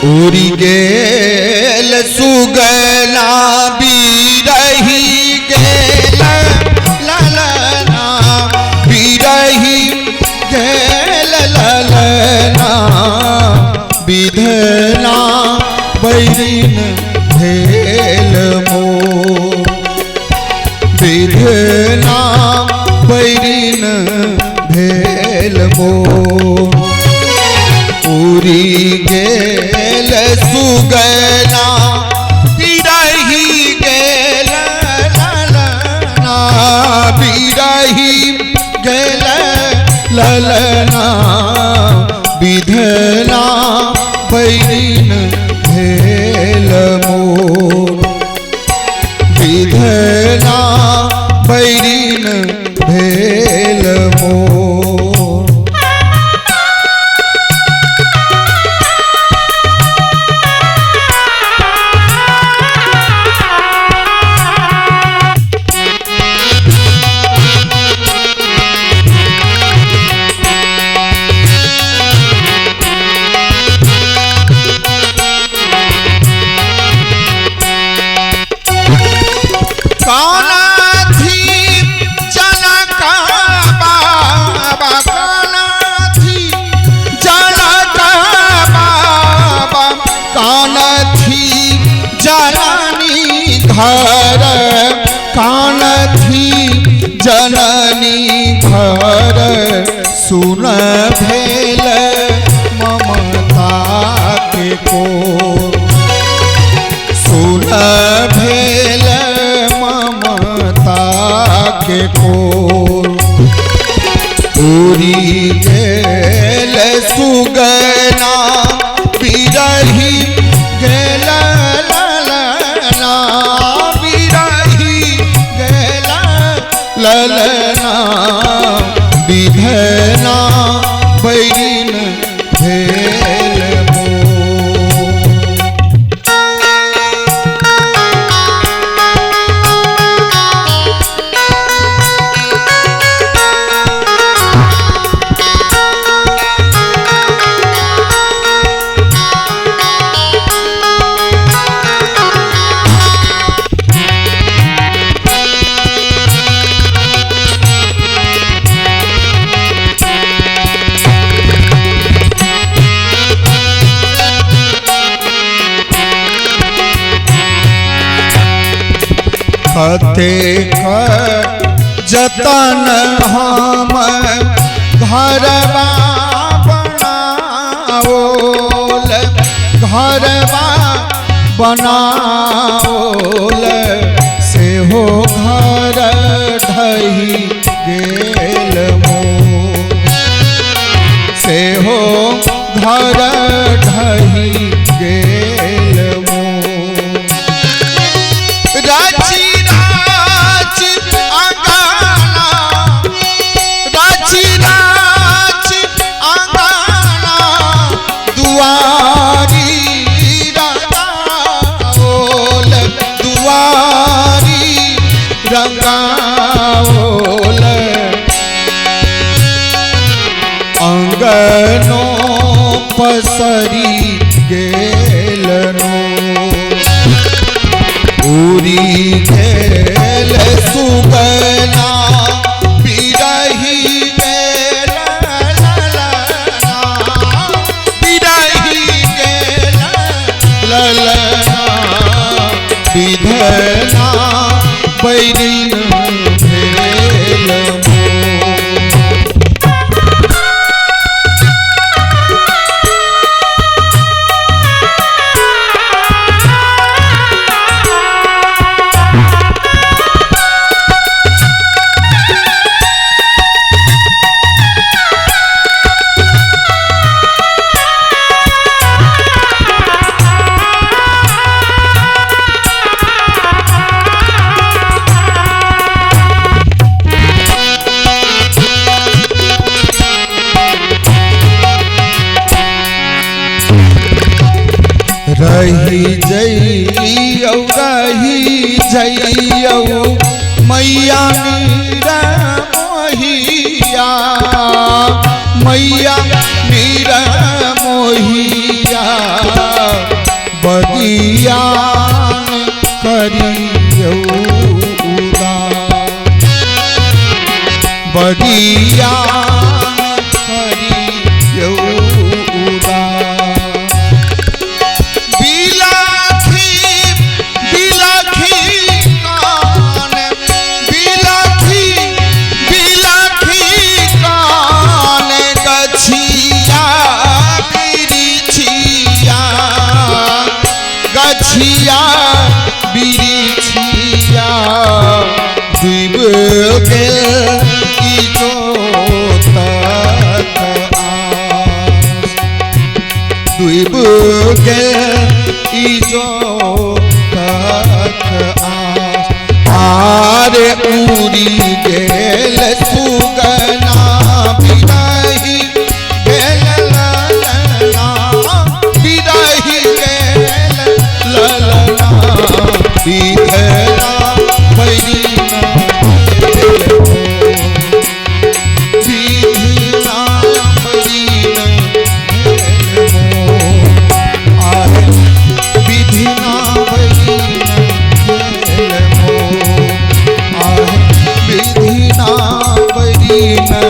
उड़ी गेल सुगना बिरही गेल ललना बिरही गेल ललना विधना बैरिन भेल मोर विधना बैरिन भेल मोर उड़ी गेल सुगना बिरही गेल ललना बिरही गेल ललना विधना बैरिन भेल मोर विधना बैरिन भेल मोर। घर कान थी जननी घर सुन भेल ममता के को सुन भेल ममता के को उड़ी गेल सुगना बिरही गेल ललना विधना बैरिन भेल कतेक जतन हम घरवा बनाओल घरवा बनाओल से हो घर ढही गेल मोर से हो घर ढही गेल मोर। राची रंगाओल अंगनो पसरी गेलनो उड़ी गेल सुगना बिरही गेल ललना बिरही गेल ललना विधना बैरिन भेल रही जइयौ मैया नीरा मोहिया मैया नीरा मोहिया फरियाद करियौ उदार। बिलखी बिलखी कान बिलखी बिलखी कान गछिया बिरिछिया गछिया बिरिछिया डूब गेल डूब गेल इजोतक आस। आरे उड़ी गेल सुगना बिरही गेल ललना बिरही गेल ललना बिधना भैरीना बिधना भैरीना विधिना बरीना खेल मो विधिना बरीना